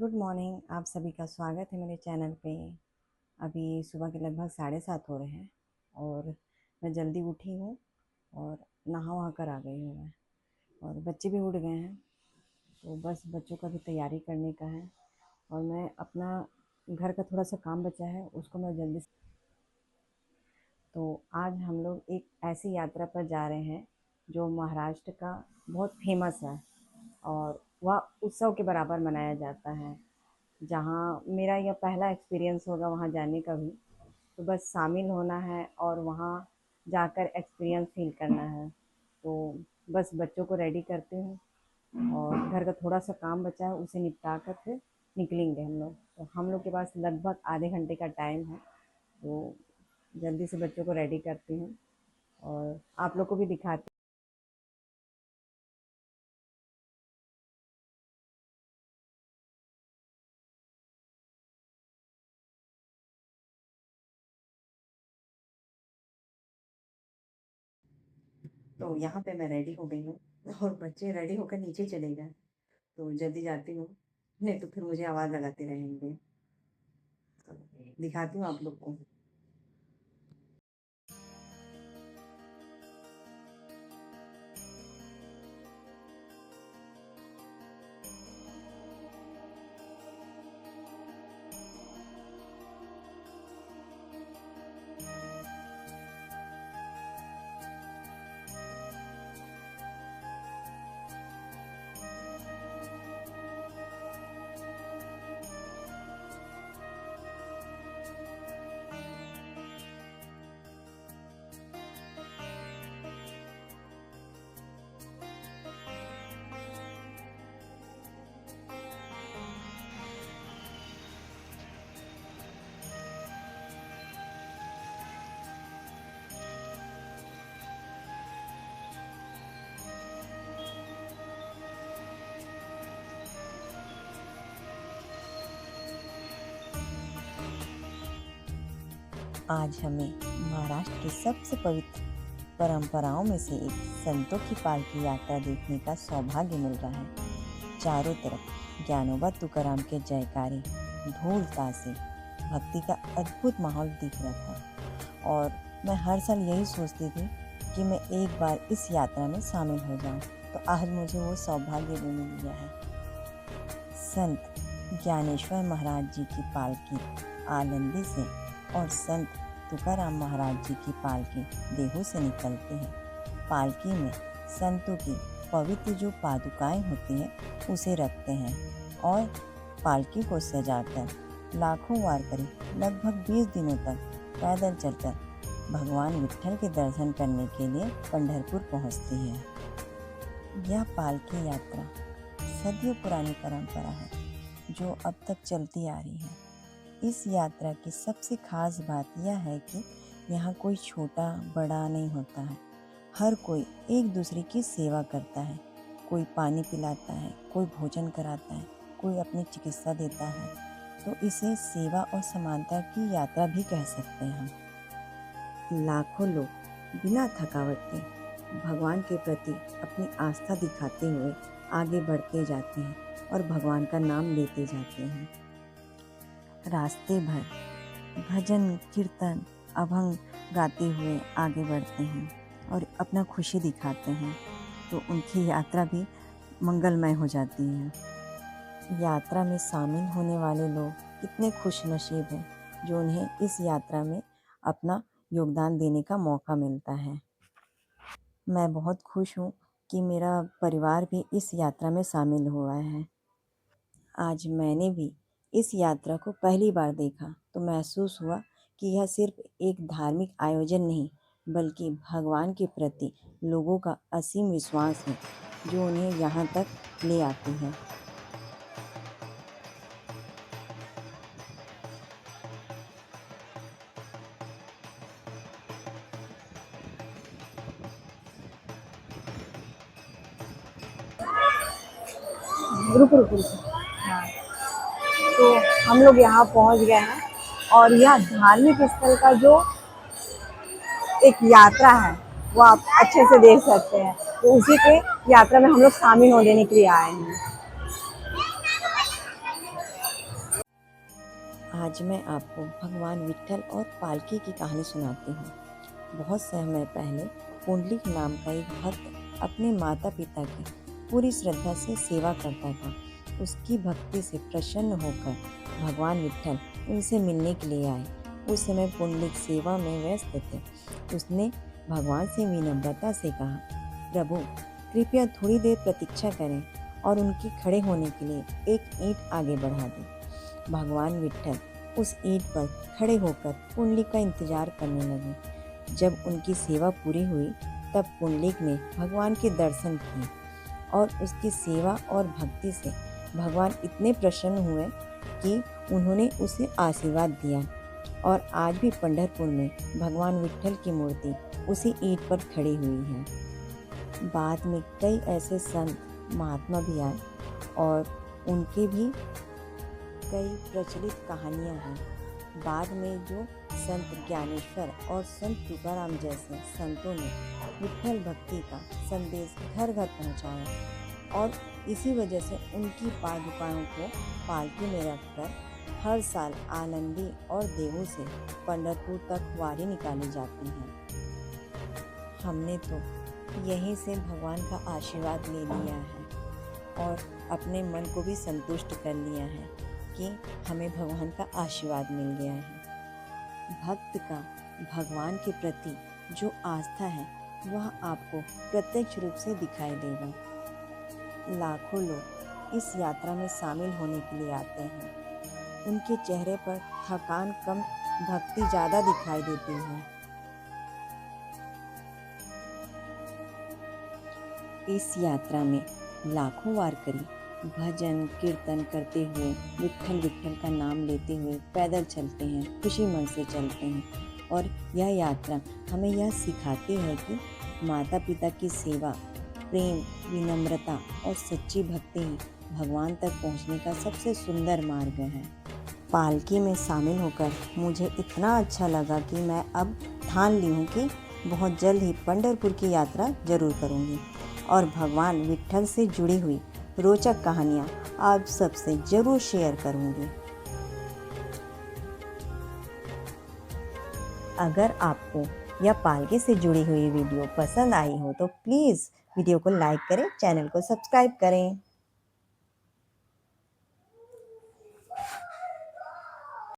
Good morning. आप सभी का स्वागत है मेरे चैनल पे। अभी सुबह के लगभग 7:30 हो रहे हैं और मैं जल्दी उठी हूँ और नहा वहा कर आ गई हूँ मैं। और बच्चे भी उठ गए हैं, तो बस बच्चों का भी तैयारी करने का है। और मैं अपना घर का थोड़ा सा काम बचा है, उसको मैं जल्दी से। तो आज हम लोग एक ऐसी यात्रा पर जा रहे हैं जो महाराष्ट्र का बहुत फेमस है और वह उत्सव के बराबर मनाया जाता है। जहाँ मेरा यह पहला एक्सपीरियंस होगा वहाँ जाने का भी, तो बस शामिल होना है और वहाँ जाकर एक्सपीरियंस फील करना है। तो बस बच्चों को रेडी करती हूँ और घर का थोड़ा सा काम बचा है, उसे निपटा कर फिर निकलेंगे हम लोग। तो हम लोग के पास लगभग आधे घंटे का टाइम है, तो जल्दी से बच्चों को रेडी करती हूँ और आप लोग को भी दिखाती। तो यहाँ पे मैं रेडी हो गई हूँ और बच्चे रेडी होकर नीचे चले गए, तो जल्दी जाती हूँ, नहीं तो फिर मुझे आवाज़ लगाते रहेंगे। तो दिखाती हूँ आप लोग को। आज हमें महाराष्ट्र की सबसे पवित्र परंपराओं में से एक संतों की पालकी यात्रा देखने का सौभाग्य मिल रहा है। चारों तरफ ज्ञानोबा तुकाराम के जयकारे, ढोल ताशे, भक्ति का अद्भुत माहौल दिख रहा था और मैं हर साल यही सोचती थी कि मैं एक बार इस यात्रा में शामिल हो जाऊं। तो आज मुझे वो सौभाग्य भी मिल गया है। संत ज्ञानेश्वर महाराज जी की पालकी आलंदी से और संत तुकाराम महाराज जी की पालकी देहू से निकलती है। पालकी में संतों की पवित्र जो पादुकाएं होती हैं उसे रखते हैं और पालकी को सजाकर लाखों वारकरी लगभग 20 दिनों तक पैदल चलकर भगवान विट्ठल के दर्शन करने के लिए पंढरपुर पहुंचती है। यह पालकी यात्रा सदियों पुरानी परंपरा है जो अब तक चलती आ रही है। इस यात्रा की सबसे खास बात यह है कि यहाँ कोई छोटा बड़ा नहीं होता है। हर कोई एक दूसरे की सेवा करता है। कोई पानी पिलाता है, कोई भोजन कराता है, कोई अपनी चिकित्सा देता है। तो इसे सेवा और समानता की यात्रा भी कह सकते हैं हम। लाखों लोग बिना थकावट के भगवान के प्रति अपनी आस्था दिखाते हुए आगे बढ़ते जाते हैं और भगवान का नाम लेते जाते हैं। रास्ते भर भजन कीर्तन अभंग गाते हुए आगे बढ़ते हैं और अपना खुशी दिखाते हैं, तो उनकी यात्रा भी मंगलमय हो जाती है। यात्रा में शामिल होने वाले लोग कितने खुश नसीब हैं जो उन्हें इस यात्रा में अपना योगदान देने का मौका मिलता है। मैं बहुत खुश हूँ कि मेरा परिवार भी इस यात्रा में शामिल हुआ है। आज मैंने भी इस यात्रा को पहली बार देखा तो महसूस हुआ कि यह सिर्फ एक धार्मिक आयोजन नहीं, बल्कि भगवान के प्रति लोगों का असीम विश्वास है जो उन्हें यहाँ तक ले आती है। रुको रुको रुको। हाँ, तो हम लोग यहाँ पहुँच गए हैं और यह धार्मिक स्थल का जो एक यात्रा है वो आप अच्छे से देख सकते हैं। तो उसी के यात्रा में हम लोग शामिल होने के लिए आए हैं। आज मैं आपको भगवान विट्ठल और पालकी की कहानी सुनाती हूँ। बहुत समय पहले पुंडलिक नाम का एक भक्त अपने माता पिता की पूरी श्रद्धा से सेवा करता था। उसकी भक्ति से प्रसन्न होकर भगवान विट्ठल उनसे मिलने के लिए आए। उस समय पुंडलिक सेवा में व्यस्त थे। उसने भगवान से विनम्रता से कहा, प्रभु कृपया थोड़ी देर प्रतीक्षा करें और उनके खड़े होने के लिए एक ईंट आगे बढ़ा दें। भगवान विट्ठल उस ईंट पर खड़े होकर पुंडलिक का इंतजार करने लगे। जब उनकी सेवा पूरी हुई तब पुंडलिक ने भगवान के दर्शन किए और उसकी सेवा और भक्ति से भगवान इतने प्रसन्न हुए कि उन्होंने उसे आशीर्वाद दिया। और आज भी पंढरपुर में भगवान विट्ठल की मूर्ति उसी ईंट पर खड़ी हुई है। बाद में कई ऐसे संत महात्मा भी आए और उनके भी कई प्रचलित कहानियां हैं। बाद में जो संत ज्ञानेश्वर और संत तुकाराम जैसे संतों ने विट्ठल भक्ति का संदेश घर घर पहुंचाया और इसी वजह से उनकी पादुकाओं को पालकी में रखकर हर साल आनंदी और देवों से पंढरपुर तक वारी निकाली जाती है। हमने तो यहीं से भगवान का आशीर्वाद ले लिया है और अपने मन को भी संतुष्ट कर लिया है कि हमें भगवान का आशीर्वाद मिल गया है। भक्त का भगवान के प्रति जो आस्था है वह आपको प्रत्यक्ष रूप से दिखाई देगा। लाखों लोग इस यात्रा में शामिल होने के लिए आते हैं। उनके चेहरे पर थकान कम, भक्ति ज़्यादा दिखाई देती है। इस यात्रा में लाखों वारकरी भजन कीर्तन करते हुए विट्ठल विट्ठल का नाम लेते हुए पैदल चलते हैं, खुशी मन से चलते हैं। और यह यात्रा हमें यह सिखाती है कि माता पिता की सेवा, प्रेम, विनम्रता और सच्ची भक्ति ही भगवान तक पहुंचने का सबसे सुंदर मार्ग है। पालकी में शामिल होकर मुझे इतना अच्छा लगा कि मैं अब ठान ली हूँ कि बहुत जल्द ही पंढरपुर की यात्रा जरूर करूँगी और भगवान विट्ठल से जुड़ी हुई रोचक कहानियाँ आप सबसे ज़रूर शेयर करूँगी। अगर आपको यह पालकी से जुड़ी हुई वीडियो पसंद आई हो तो प्लीज़ वीडियो को लाइक करें, चैनल को सब्सक्राइब करें।